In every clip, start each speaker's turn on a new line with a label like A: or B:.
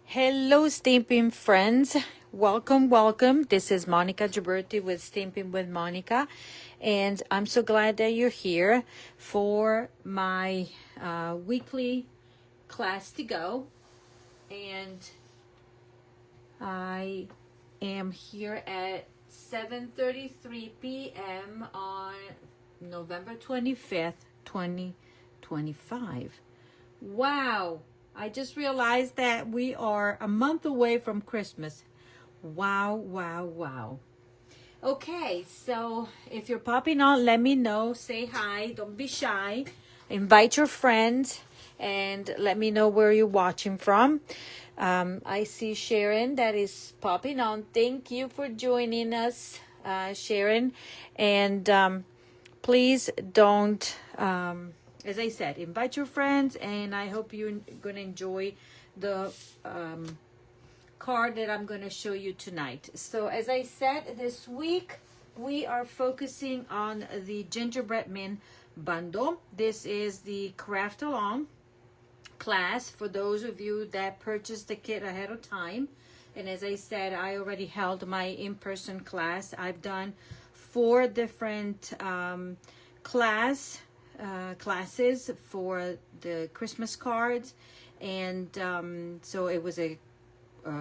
A: Hello, Stampin' friends. Welcome. This is Monica Gibberti with Stampin' with Monica, and I'm so glad that you're here for my weekly class to go. And I am here at 7:33 p.m. on November 25th, 2025. Wow! I just realized that we are a month away from Christmas. Wow. Okay, so if you're popping on, let me know. Say hi. Don't be shy. Invite your friends and let me know where you're watching from. I see Sharon that is popping on. Thank you for joining us, Sharon. And please don't... as I said, invite your friends, and I hope you're going to enjoy the card that I'm going to show you tonight. So as I said, this week we are focusing on the Gingerbread Man bundle. This is the craft along class for those of you that purchased the kit ahead of time. And as I said, I already held my in-person class. I've done 4 different classes for the Christmas cards, and so it was a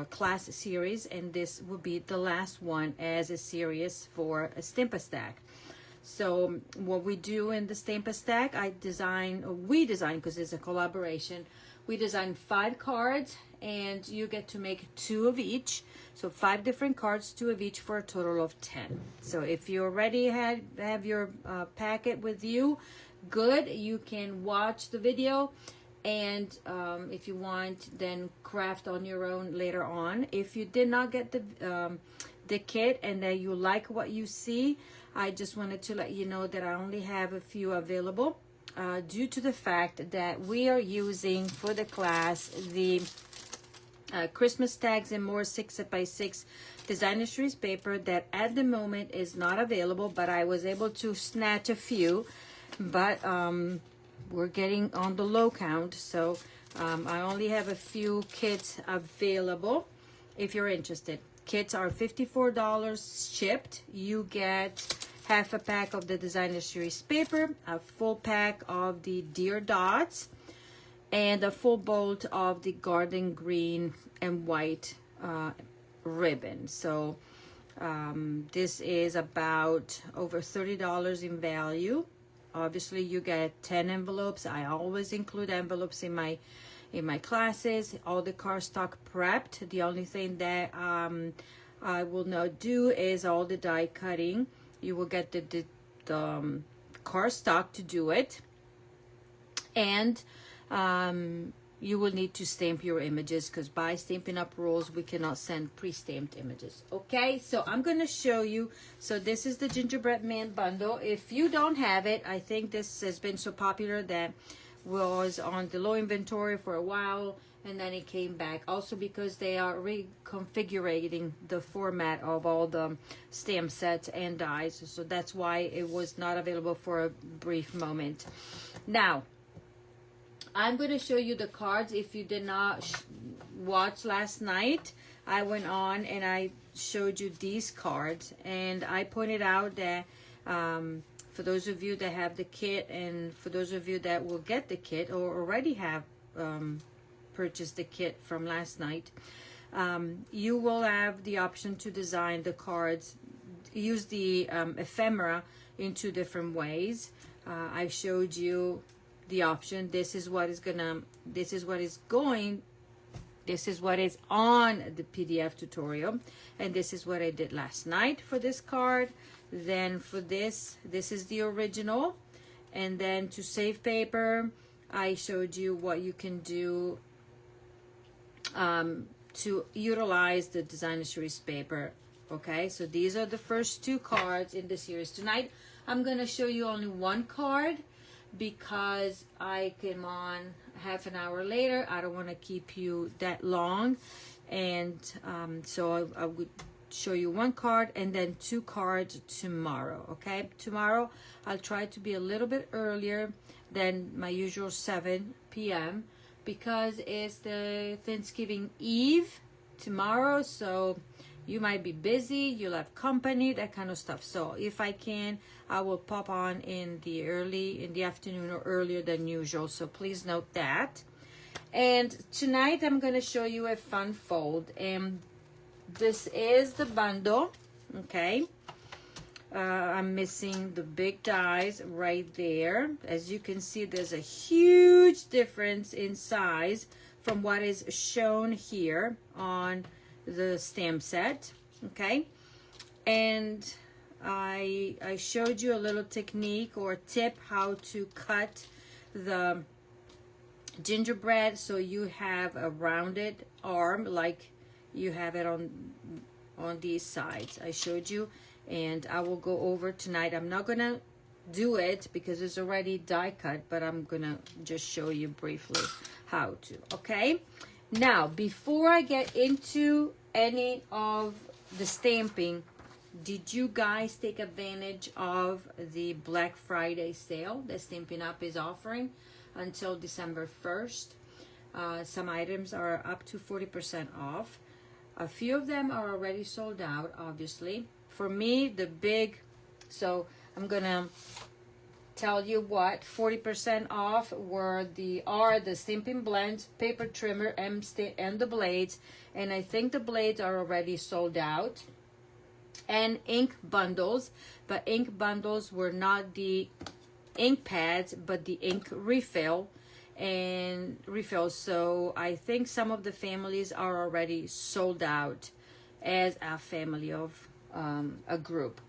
A: class series, and this will be the last one as a series for a Stamp-A-Stack. So what we do in the Stamp-A-Stack, we design because it's a collaboration. We design 5 cards, and you get to make 2 of each. So 5 different cards, 2 of each, for a total of 10. So if you already have your packet with you, good. You can watch the video, and if you want, then craft on your own later on. If you did not get the kit and that you like what you see, I just wanted to let you know that I only have a few available due to the fact that we are using for the class the Christmas tags and more 6x6 designer series paper that at the moment is not available, but I was able to snatch a few. But we're getting on the low count, so I only have a few kits available if you're interested. Kits are $54 shipped. You get half a pack of the designer series paper, a full pack of the deer dots, and a full bolt of the garden green and white ribbon. So this is about over $30 in value. Obviously, you get 10 envelopes. I always include envelopes in my classes. All the cardstock prepped. The only thing that I will not do is all the die cutting. You will get the cardstock to do it, and you will need to stamp your images, because by Stampin' Up rules, we cannot send pre-stamped images. Okay, so I'm going to show you. So this is the Gingerbread Man bundle. If you don't have it, I think this has been so popular that was on the low inventory for a while, and then it came back. Also because they are reconfiguring the format of all the stamp sets and dies. So that's why it was not available for a brief moment. Now, I'm going to show you the cards. If you did not watch last night, I went on and I showed you these cards, and I pointed out that for those of you that have the kit, and for those of you that will get the kit or already have purchased the kit from last night, you will have the option to design the cards, use the ephemera in 2 different ways. I showed you the option. This is what is on the PDF tutorial, and this is what I did last night for this card. Then for this is the original, and then to save paper, I showed you what you can do to utilize the designer series paper. Okay, so these are the first 2 cards in the series. Tonight I'm going to show you only 1 card, because I came on half an hour later. I don't want to keep you that long, and so I would show you 1 card and then 2 cards tomorrow. Okay, tomorrow I'll try to be a little bit earlier than my usual 7 p.m. because it's the Thanksgiving Eve tomorrow, so you might be busy, you'll have company, that kind of stuff. So if I can, I will pop on in the afternoon or earlier than usual. So please note that. And tonight I'm going to show you a fun fold. And this is the bundle, okay? I'm missing the big dies right there. As you can see, there's a huge difference in size from what is shown here on the stamp set, okay? And I showed you a little technique or tip how to cut the gingerbread so you have a rounded arm like you have it on these sides. I showed you, and I will go over tonight. I'm not gonna do it because it's already die cut, but I'm gonna just show you briefly how to, okay? Now, before I get into any of the stamping, did you guys take advantage of the Black Friday sale that Stampin' Up! Is offering until December 1st? Some items are up to 40% off. A few of them are already sold out, obviously. For me, so I'm gonna tell you what 40% off are the Stampin' Blends, paper trimmer, and the blades. And I think the blades are already sold out. And ink bundles, but ink bundles were not the ink pads, but the ink refills. So I think some of the families are already sold out as a family of a group.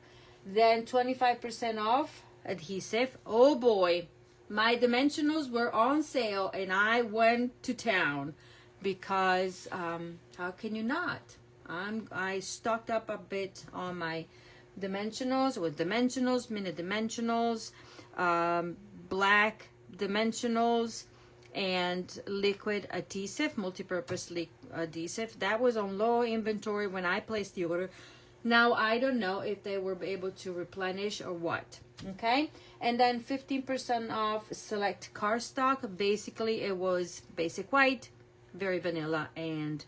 A: Then 25% off adhesive. Oh boy, my dimensionals were on sale and I went to town because how can you not? I stocked up a bit on my dimensionals with dimensionals, mini dimensionals, black dimensionals, and liquid adhesive, multi-purpose adhesive. That was on low inventory when I placed the order. Now I don't know if they were able to replenish or what. Okay, and then 15% off select cardstock. Basically, it was basic white, very vanilla, and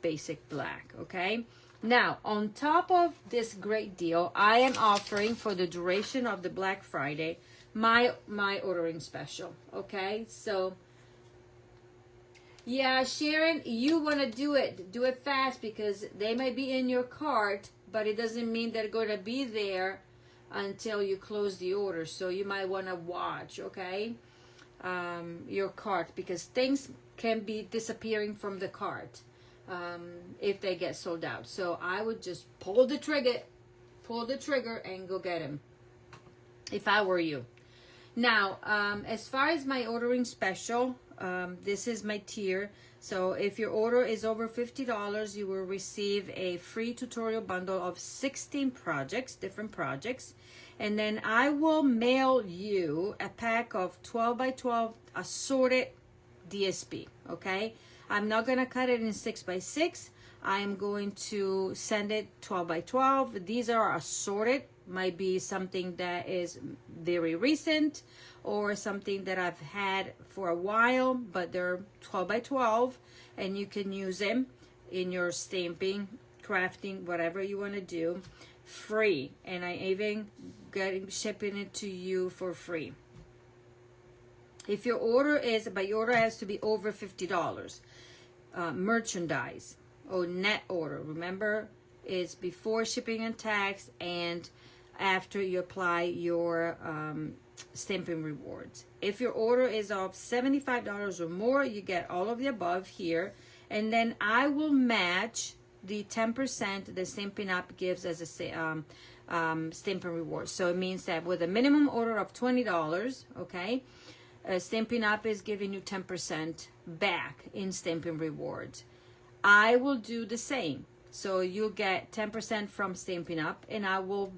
A: basic black. Okay, now on top of this great deal, I am offering for the duration of the Black Friday my ordering special. Okay, so yeah, Sharon, you want to do it fast because they might be in your cart, but it doesn't mean they're going to be there until you close the order. So you might want to watch, okay, your cart, because things can be disappearing from the cart if they get sold out. So I would just pull the trigger and go get them if I were you. Now, as far as my ordering special, this is my tier. So if your order is over $50, you will receive a free tutorial bundle of 16 projects, different projects. And then I will mail you a pack of 12 by 12 assorted DSP, okay? I'm not going to cut it in 6 by 6. I'm going to send it 12 by 12. These are assorted. Might be something that is very recent or something that I've had for a while, but they're 12 by 12 and you can use them in your stamping, crafting, whatever you want to do, free. And I even shipping it to you for free. If your order has to be over $50. Merchandise or net order, remember, it's before shipping and tax and after you apply your Stampin' Rewards. If your order is of $75 or more, you get all of the above here, and then I will match the 10% that Stampin' Up! Gives as a Stampin' Rewards. So it means that with a minimum order of $20, okay, Stampin' Up! Is giving you 10% back in Stampin' Rewards. I will do the same. So you'll get 10% from Stampin' Up! And I will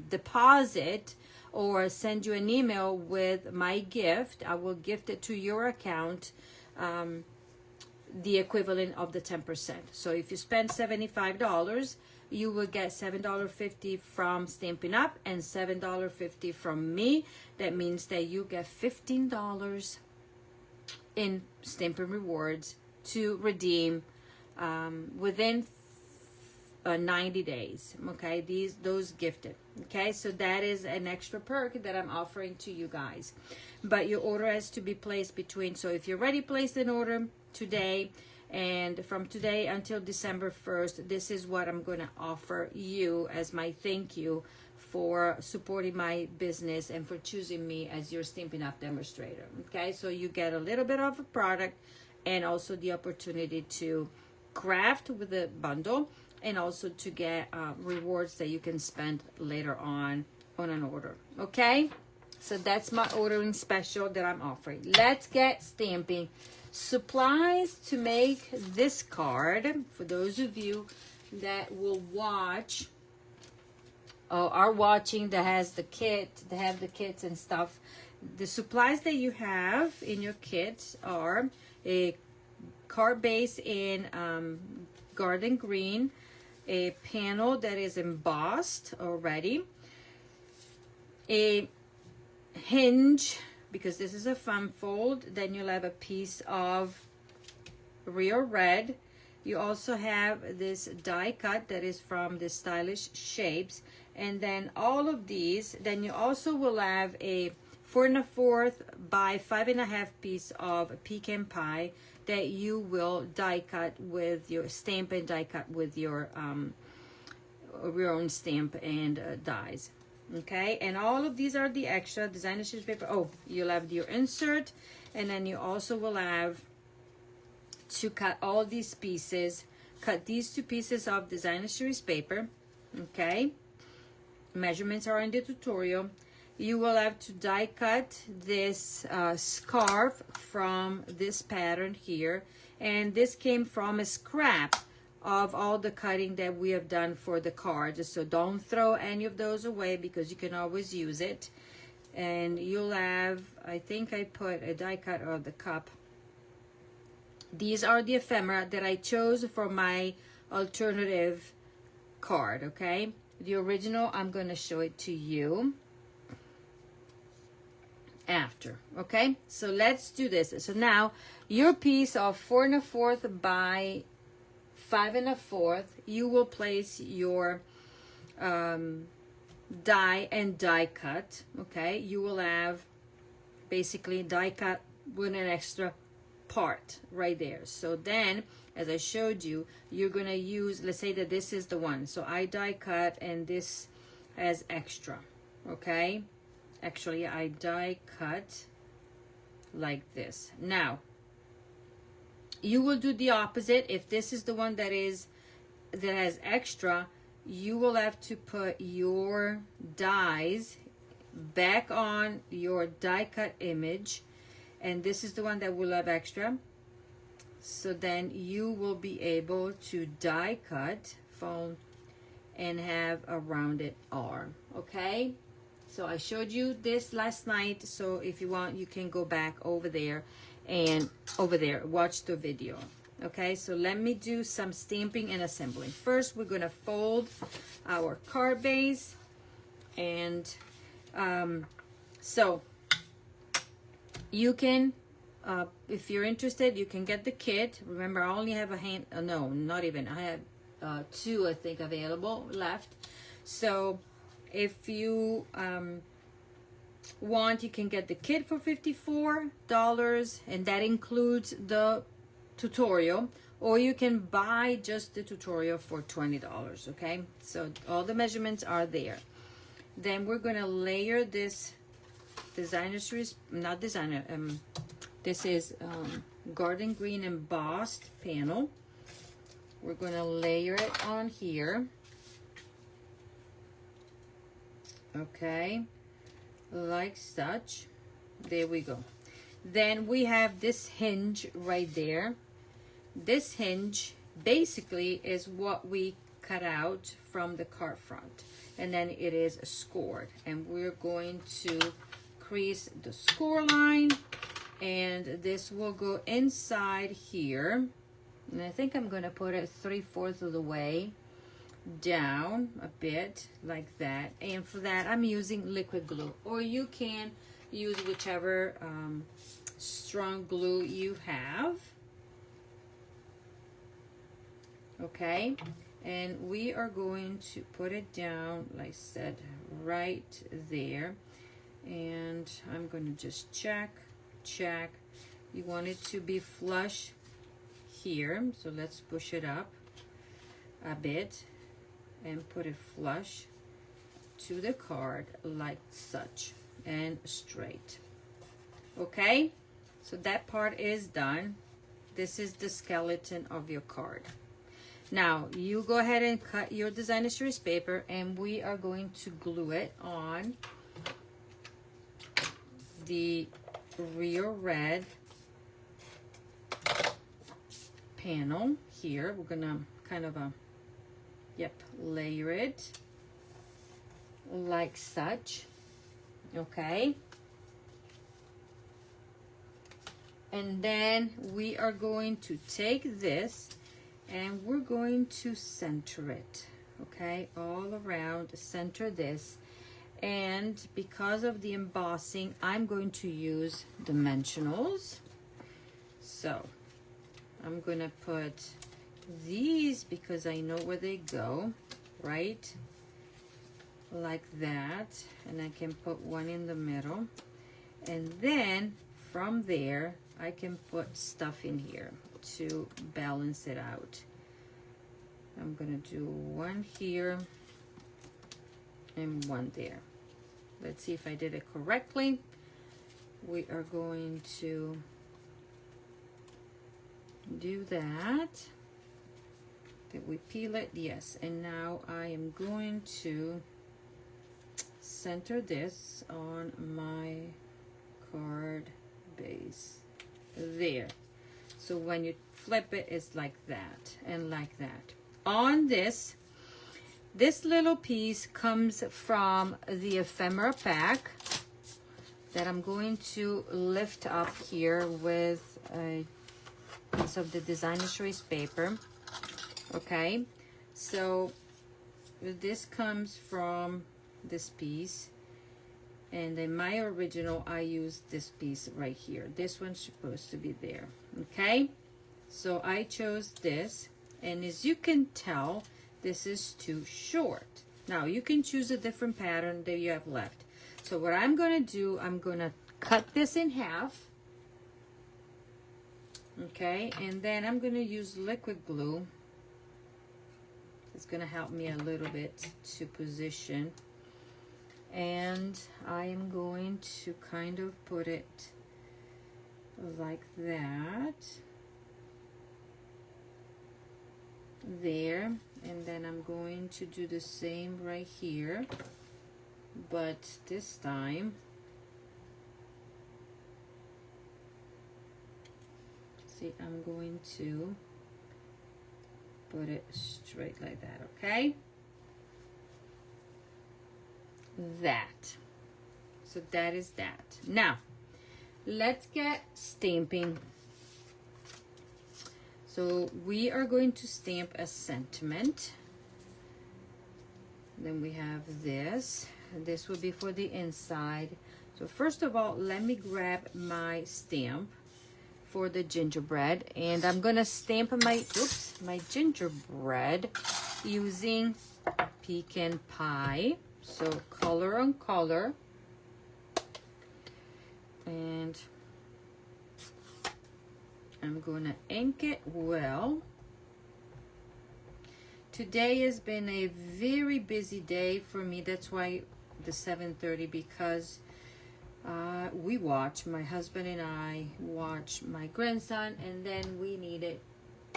A: deposit or send you an email with my gift. I will gift it to your account, the equivalent of the 10%. So if you spend $75, you will get $7.50 from Stampin' Up! and $7.50 from me. That means that you get $15 in Stampin Rewards to redeem within 90 days. Okay, those gifted. Okay, so that is an extra perk that I'm offering to you guys. But your order has to be placed between, so if you already placed an order today, and from today until December 1st, this is what I'm going to offer you as my thank you for supporting my business and for choosing me as your Stampin' Up! Demonstrator. Okay, so you get a little bit of a product and also the opportunity to craft with a bundle, and also to get rewards that you can spend later on an order. Okay, so that's my ordering special that I'm offering. Let's get stamping. Supplies to make this card, for those of you that will watch or are watching, that has the kit, that have the kits and stuff. The supplies that you have in your kits are a card base in garden green, a panel that is embossed already, a hinge, because this is a fun fold. Then you'll have a piece of real red. You also have this die cut that is from the Stylish Shapes, and then all of these. Then you also will have a 4 1/4 by 5 1/2 piece of pecan pie that you will die cut with your stamp and die cut with your own stamp and dies. Okay, and all of these are the extra designer series paper. Oh, you'll have your insert, and then you also will have to cut all these pieces. Cut these 2 pieces of designer series paper. Okay, measurements are in the tutorial. You will have to die cut this scarf from this pattern here, and this came from a scrap of all the cutting that we have done for the cards. So don't throw any of those away, because you can always use it. And you'll have, I think I put a die cut of the cup. These are the ephemera that I chose for my alternative card. Okay, the original, I'm going to show it to you after. Okay, so let's do this. So now your piece of 4 1/4 by 5 1/4, you will place your die and die cut. Okay, you will have basically die cut with an extra part right there. So then, as I showed you, you're going to use, let's say that this is the one. So I die cut and this has extra. Okay, actually I die cut like this. Now you will do the opposite. If this is the one that has extra, you will have to put your dies back on your die cut image, and this is the one that will have extra. So then you will be able to die cut foam and have a rounded arm. Okay, so I showed you this last night, so if you want, you can go back over there and watch the video. Okay, so let me do some stamping and assembling. First, we're going to fold our card base, and so you can, if you're interested, you can get the kit. Remember, I only have no, not even, I have 2, I think, available left. So if you want, you can get the kit for $54, and that includes the tutorial, or you can buy just the tutorial for $20. Okay, so all the measurements are there. Then we're going to layer this designer series, not designer, this is garden green embossed panel. We're going to layer it on here. Okay, like such. There we go. Then we have this hinge right there. This hinge basically is what we cut out from the card front, and then it is scored, and we're going to crease the score line, and this will go inside here, and I think I'm going to put it 3/4 of the way down a bit like that. And for that, I'm using liquid glue, or you can use whichever strong glue you have. Okay, and we are going to put it down, like I said, right there. And I'm going to just check. You want it to be flush here, so let's push it up a bit and put it flush to the card like such, and straight. Okay, so that part is done. This is the skeleton of your card. Now you go ahead and cut your designer series paper, and we are going to glue it on the real red panel here. We're gonna kind of layer it like such. Okay, and then we are going to take this and we're going to center it. Okay, all around, center this. And because of the embossing, I'm going to use dimensionals. So I'm gonna put these, because I know where they go, right? Like that. And I can put one in the middle. And then from there, I can put stuff in here to balance it out. I'm gonna do one here and one there. Let's see if I did it correctly. We are going to do that. Did we peel it? Yes. And now I am going to center this on my card base there. So when you flip it, it's like that and like that. On this little piece comes from the ephemera pack that I'm going to lift up here with a piece of the designer series paper. Okay, so this comes from this piece, and in my original I used this piece right here. This one's supposed to be there. Okay, so I chose this, and as you can tell, this is too short. Now you can choose a different pattern that you have left. So what I'm going to do, I'm going to cut this in half. Okay, and then I'm going to use liquid glue. It's going to help me a little bit to position. And I am going to kind of put it like that. There. And then I'm going to do the same right here. But this time, see, I'm going to put it straight like that, okay? That. So that is that. Now, let's get stamping. So we are going to stamp a sentiment. Then we have this. This will be for the inside. So first of all, let me grab my stamp for the gingerbread, and I'm gonna stamp my gingerbread using pecan pie. So color on color, and I'm gonna ink it well. Today has been a very busy day for me. That's why the 7:30, because my husband and I watch my grandson, and then we needed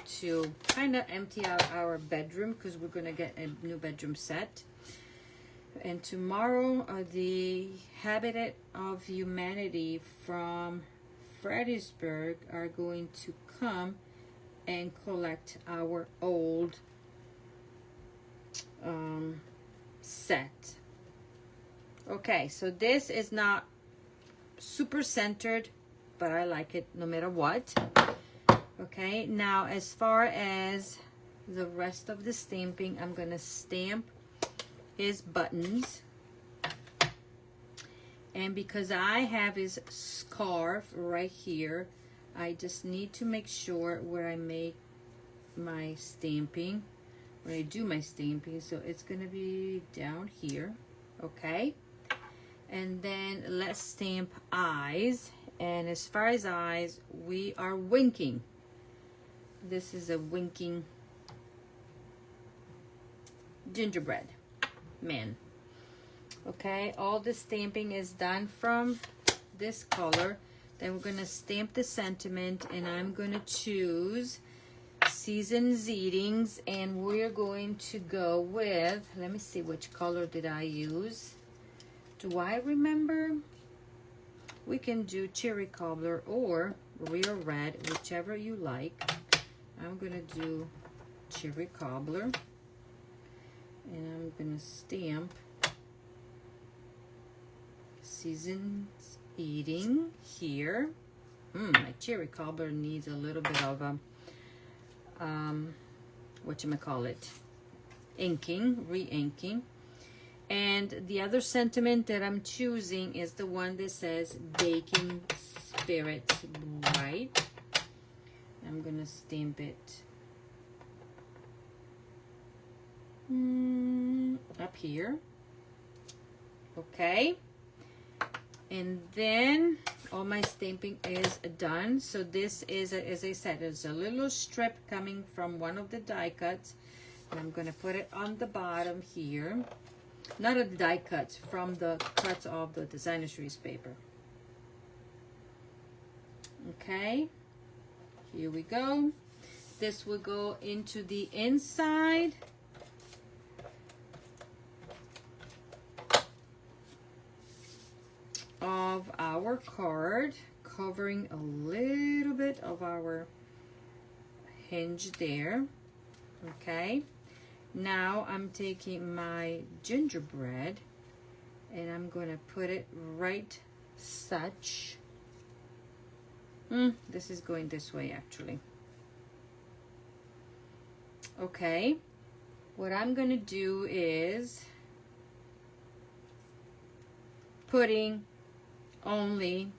A: to kind of empty out our bedroom because we're gonna get a new bedroom set. And tomorrow, the Habitat of Humanity from Fredericksburg are going to come and collect our old set. Okay, so this is not super centered, but I like it no matter what. Okay, now as far as the rest of the stamping, I'm gonna stamp his buttons, And because I have his scarf right here, I just need to make sure where I make my stamping, where I do my stamping. So it's gonna be down here, okay? And then let's stamp eyes. And as far as eyes, we are winking. This is a winking gingerbread man. Okay, all the stamping is done from this color. Then we're gonna stamp the sentiment, and I'm gonna choose Season's Eatings, and we're going to go with, let me see, which color did I use? Do I remember? We can do cherry cobbler or real red, whichever you like. I'm gonna do cherry cobbler, and I'm gonna stamp Season's Eating here. My cherry cobbler needs a little bit of a whatchamacallit, inking, re-inking. And the other sentiment that I'm choosing is the one that says Baking Spirits Bright. I'm gonna stamp it up here. Okay. And then all my stamping is done. So this is, as I said, there's a little strip coming from one of the die cuts. And I'm going to put it on the bottom here. Not of the die cuts, from the cuts of the designer series paper. Okay. Here we go. This will go into the inside. Of our card, covering a little bit of our hinge there. Okay, now I'm taking my gingerbread and I'm going to put it right such. This is going this way actually. Okay, what I'm going to do is putting only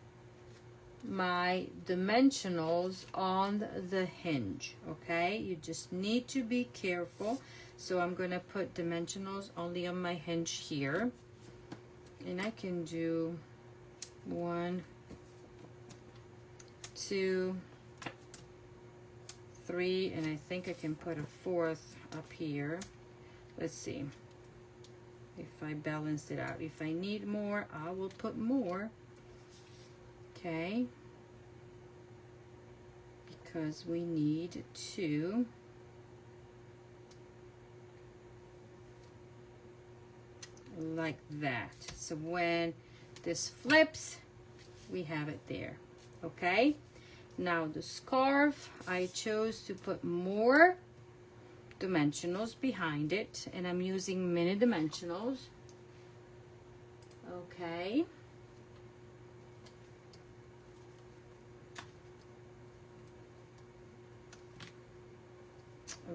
A: my dimensionals on the hinge. Okay, you just need to be careful. So I'm going to put dimensionals only on my hinge here, and I can do 1, 2, 3, and I think I can put a 4th up here. Let's see if I balance it out. If I need more, I will put more. Okay, because we need to like that. So when this flips, we have it there. Okay, now the scarf, I chose to put more dimensionals behind it, and I'm using mini dimensionals. Okay.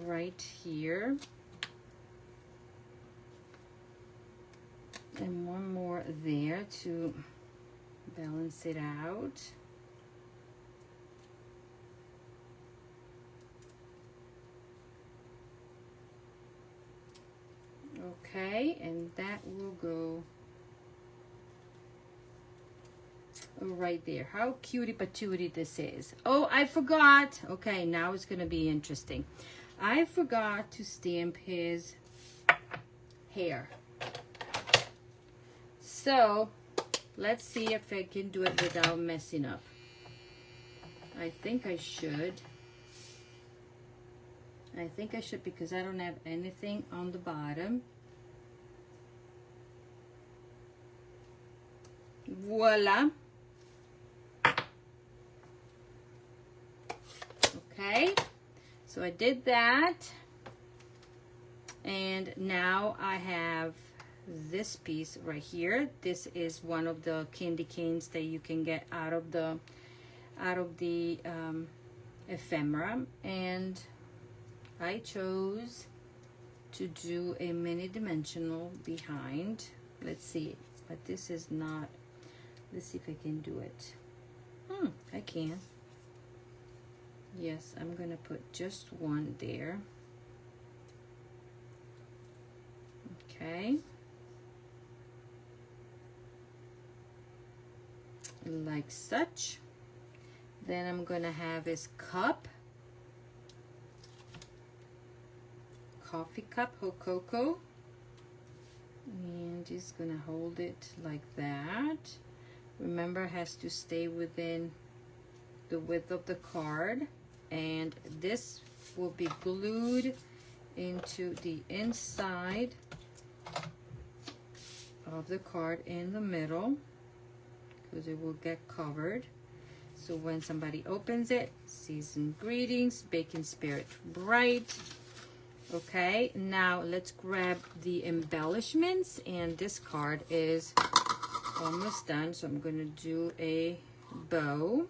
A: Right here, and one more there to balance it out. Okay, and that will go right there. How cutie patootie this is. Oh, I forgot. Okay, now it's gonna be interesting. I forgot to stamp his hair. So let's see if I can do it without messing up. I think I should. Because I don't have anything on the bottom. Voila. Okay. So I did that, and now I have this piece right here. This is one of the candy canes that you can get out of the ephemera, and I chose to do a mini dimensional behind. Let's see, but this is not, Let's see if I can do it. I can. Yes, I'm gonna put just one there. Okay. Like such. Then I'm gonna have his cup. Coffee cup, Hococo. And just gonna hold it like that. Remember, it has to stay within the width of the card. And this will be glued into the inside of the card in the middle, because it will get covered. So when somebody opens it, season greetings, baking spirit bright. Okay, now let's grab the embellishments, and this card is almost done, so I'm going to do a bow.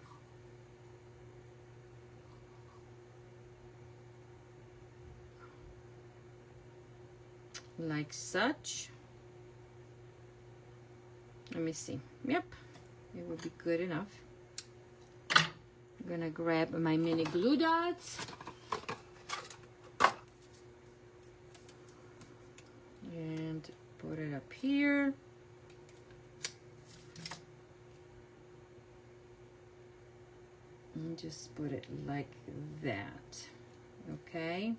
A: Like such. Let me see. Yep, it will be good enough. I'm gonna grab my mini glue dots. And put it up here. And just put it like that. Okay.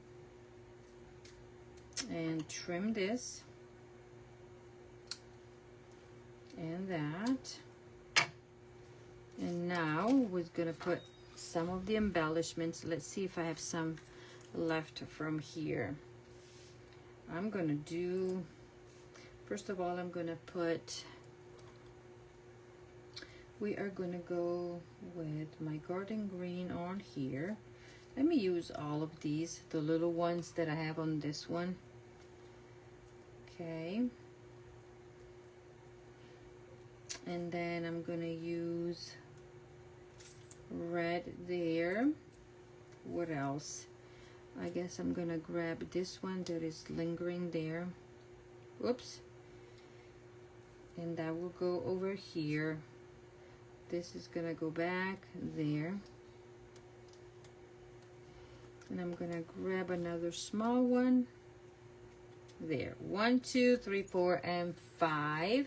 A: And trim this. And that. And now we're gonna put some of the embellishments. Let's see if I have some left from here. I'm gonna do, first of all, I'm gonna put, we are gonna go with my garden green on here. Let me use all of these, the little ones that I have on this one. Okay. And then I'm gonna use red there. What else? I guess I'm gonna grab this one that is lingering there. Whoops. And that will go over here. This is gonna go back there. And I'm gonna grab another small one. There. 1, 2, 3, 4, and 5.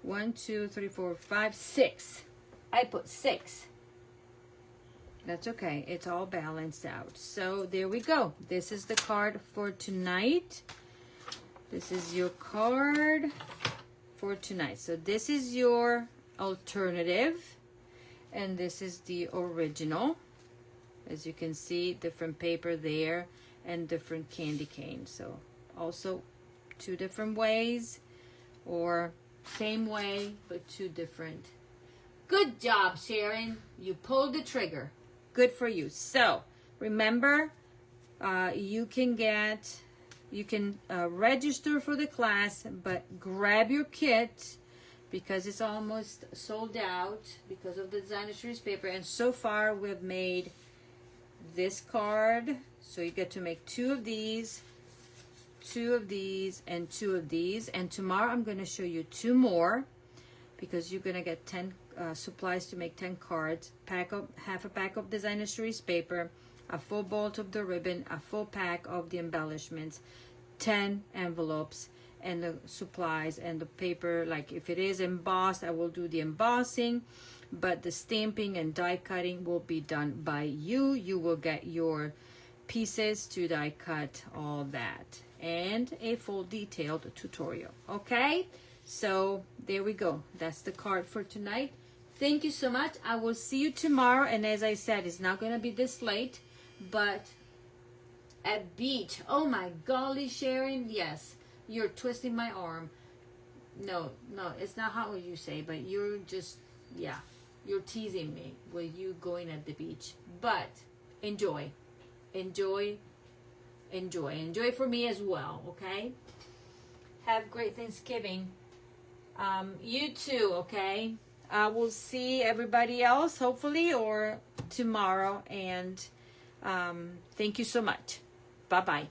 A: 1, 2, 3, 4, 5, 6. I put 6. That's okay. It's all balanced out. So there we go. This is the card for tonight. This is your card for tonight. So this is your alternative. And this is the original. As you can see, different paper there and different candy cane. So also 2 different ways, or same way, but 2 different. Good job, Sharon. You pulled the trigger. Good for you. So remember, you can register for the class, but grab your kit because it's almost sold out because of the designer series paper. And so far we've made this card, so you get to make 2 of these, 2 of these, and 2 of these. And tomorrow I'm going to show you 2 more, because you're going to get 10 supplies to make 10 cards, half a pack of designer series paper, a full bolt of the ribbon, a full pack of the embellishments, 10 envelopes, and the supplies and the paper. Like if it is embossed, I will do the embossing, but the stamping and die cutting will be done by you. You will get your pieces to die cut, all that, and a full detailed tutorial. Okay, so there we go. That's the card for tonight. Thank you so much. I will see you tomorrow. And as I said, it's not going to be this late, but at beach. Oh my golly, Sharon. Yes, you're twisting my arm. No, it's not how you say, but you're just, yeah, you're teasing me with you going at the beach. But enjoy for me as well. Okay, have great Thanksgiving. You too. Okay, I will see everybody else hopefully or tomorrow, and thank you so much. Bye bye.